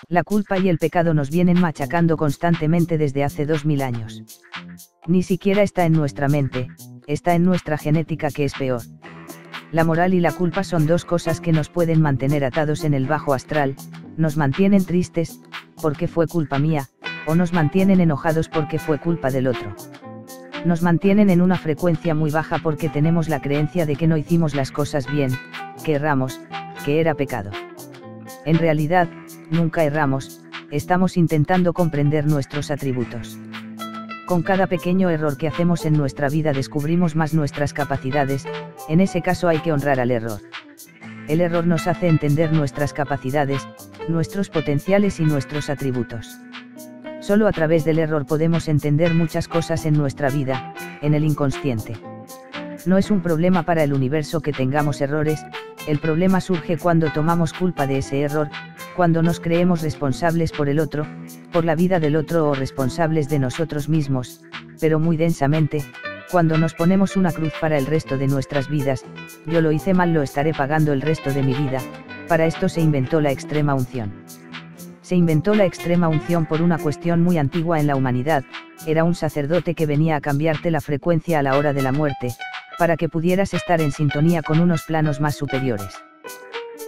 La culpa y el pecado nos vienen machacando constantemente desde hace 2000 años. Ni siquiera está en nuestra mente, está en nuestra genética, que es peor. La moral y la culpa son dos cosas que nos pueden mantener atados en el bajo astral, nos mantienen tristes, porque fue culpa mía, o nos mantienen enojados porque fue culpa del otro. Nos mantienen en una frecuencia muy baja porque tenemos la creencia de que no hicimos las cosas bien, que erramos, que era pecado. En realidad, nunca erramos, estamos intentando comprender nuestros atributos. Con cada pequeño error que hacemos en nuestra vida descubrimos más nuestras capacidades, en ese caso hay que honrar al error. El error nos hace entender nuestras capacidades, nuestros potenciales y nuestros atributos. Solo a través del error podemos entender muchas cosas en nuestra vida, en el inconsciente. No es un problema para el universo que tengamos errores, el problema surge cuando tomamos culpa de ese error, cuando nos creemos responsables por el otro, por la vida del otro o responsables de nosotros mismos, pero muy densamente, cuando nos ponemos una cruz para el resto de nuestras vidas, yo lo hice mal, lo estaré pagando el resto de mi vida. Para esto se inventó la extrema unción. Se inventó la extrema unción por una cuestión muy antigua en la humanidad, era un sacerdote que venía a cambiarte la frecuencia a la hora de la muerte, para que pudieras estar en sintonía con unos planos más superiores.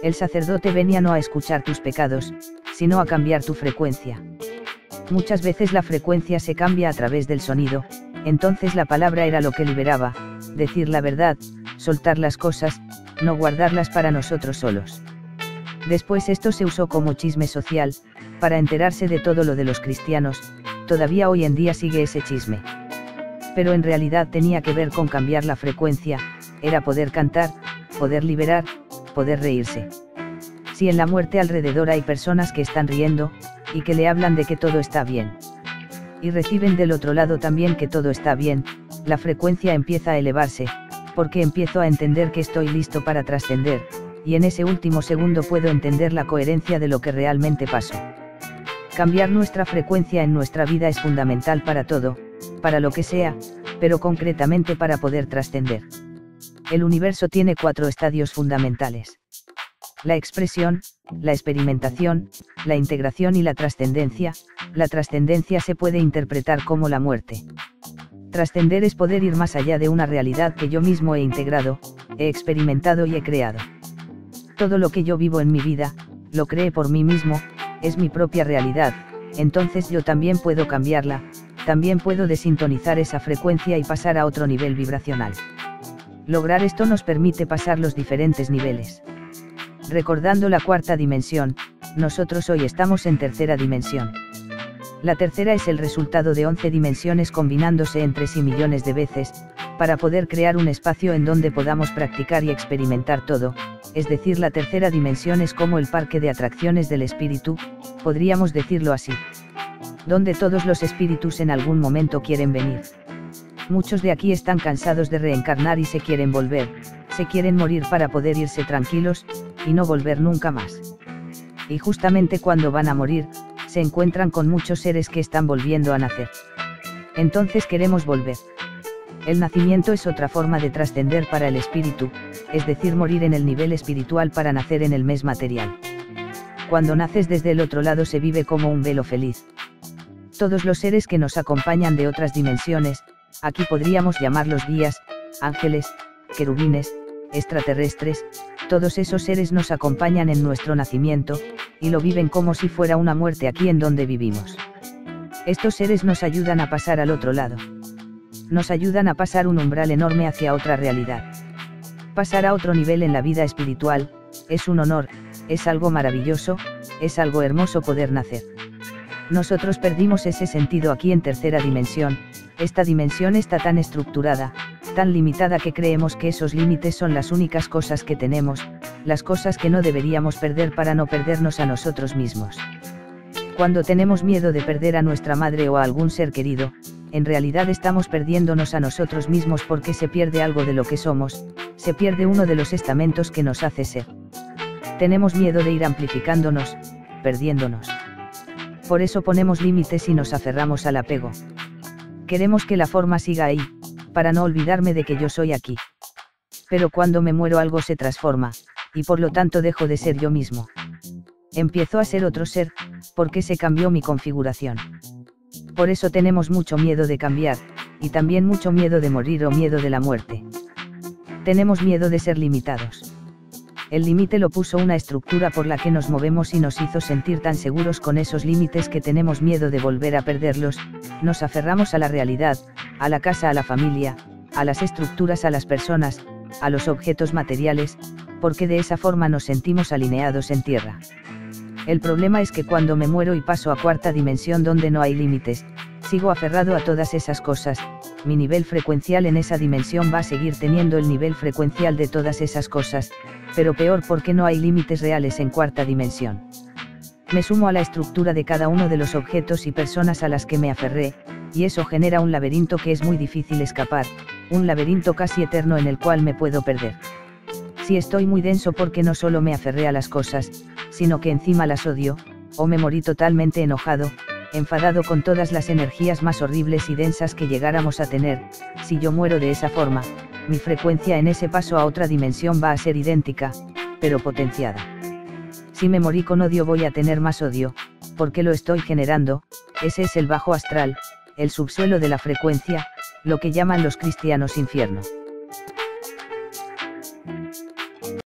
El sacerdote venía no a escuchar tus pecados, sino a cambiar tu frecuencia. Muchas veces la frecuencia se cambia a través del sonido, entonces la palabra era lo que liberaba, decir la verdad, soltar las cosas, no guardarlas para nosotros solos. Después esto se usó como chisme social, para enterarse de todo lo de los cristianos, todavía hoy en día sigue ese chisme. Pero en realidad tenía que ver con cambiar la frecuencia, era poder cantar, poder liberar, poder reírse. Si en la muerte alrededor hay personas que están riendo, y que le hablan de que todo está bien, y reciben del otro lado también que todo está bien, la frecuencia empieza a elevarse, porque empiezo a entender que estoy listo para trascender, y en ese último segundo puedo entender la coherencia de lo que realmente pasó. Cambiar nuestra frecuencia en nuestra vida es fundamental para todo, para lo que sea, pero concretamente para poder trascender. El universo tiene 4 estadios fundamentales: la expresión, la experimentación, la integración y la trascendencia. La trascendencia se puede interpretar como la muerte. Trascender es poder ir más allá de una realidad que yo mismo he integrado, he experimentado y he creado. Todo lo que yo vivo en mi vida, lo creé por mí mismo, es mi propia realidad, entonces yo también puedo cambiarla, también puedo desintonizar esa frecuencia y pasar a otro nivel vibracional. Lograr esto nos permite pasar los diferentes niveles. Recordando la 4ª dimensión, nosotros hoy estamos en 3ª dimensión. La 3ª es el resultado de 11 dimensiones combinándose entre sí millones de veces, para poder crear un espacio en donde podamos practicar y experimentar todo, es decir, la 3ª dimensión es como el parque de atracciones del espíritu, podríamos decirlo así. Donde todos los espíritus en algún momento quieren venir. Muchos de aquí están cansados de reencarnar y se quieren volver, se quieren morir para poder irse tranquilos, y no volver nunca más. Y justamente cuando van a morir, se encuentran con muchos seres que están volviendo a nacer. Entonces queremos volver. El nacimiento es otra forma de trascender para el espíritu, es decir, morir en el nivel espiritual para nacer en el mes material. Cuando naces desde el otro lado se vive como un velo feliz. Todos los seres que nos acompañan de otras dimensiones, aquí podríamos llamarlos guías, ángeles, querubines, extraterrestres, todos esos seres nos acompañan en nuestro nacimiento, y lo viven como si fuera una muerte aquí en donde vivimos. Estos seres nos ayudan a pasar al otro lado. Nos ayudan a pasar un umbral enorme hacia otra realidad. Pasar a otro nivel en la vida espiritual, es un honor, es algo maravilloso, es algo hermoso poder nacer. Nosotros perdimos ese sentido aquí en 3ª dimensión, esta dimensión está tan estructurada, tan limitada que creemos que esos límites son las únicas cosas que tenemos, las cosas que no deberíamos perder para no perdernos a nosotros mismos. Cuando tenemos miedo de perder a nuestra madre o a algún ser querido, en realidad estamos perdiéndonos a nosotros mismos porque se pierde algo de lo que somos, se pierde uno de los estamentos que nos hace ser. Tenemos miedo de ir amplificándonos, perdiéndonos. Por eso ponemos límites y nos aferramos al apego. Queremos que la forma siga ahí, para no olvidarme de que yo soy aquí. Pero cuando me muero algo se transforma, y por lo tanto dejo de ser yo mismo. Empiezo a ser otro ser, porque se cambió mi configuración. Por eso tenemos mucho miedo de cambiar, y también mucho miedo de morir o miedo de la muerte. Tenemos miedo de ser limitados. El límite lo puso una estructura por la que nos movemos y nos hizo sentir tan seguros con esos límites que tenemos miedo de volver a perderlos, nos aferramos a la realidad, a la casa, a la familia, a las estructuras, a las personas, a los objetos materiales, porque de esa forma nos sentimos alineados en tierra. El problema es que cuando me muero y paso a cuarta dimensión donde no hay límites, sigo aferrado a todas esas cosas, mi nivel frecuencial en esa dimensión va a seguir teniendo el nivel frecuencial de todas esas cosas, pero peor porque no hay límites reales en cuarta dimensión. Me sumo a la estructura de cada uno de los objetos y personas a las que me aferré, y eso genera un laberinto que es muy difícil escapar, un laberinto casi eterno en el cual me puedo perder. Si estoy muy denso porque no solo me aferré a las cosas, sino que encima las odio, o me morí totalmente enojado, enfadado con todas las energías más horribles y densas que llegáramos a tener, si yo muero de esa forma, mi frecuencia en ese paso a otra dimensión va a ser idéntica, pero potenciada. Si me morí con odio voy a tener más odio, porque lo estoy generando, ese es el bajo astral, el subsuelo de la frecuencia, lo que llaman los cristianos infierno.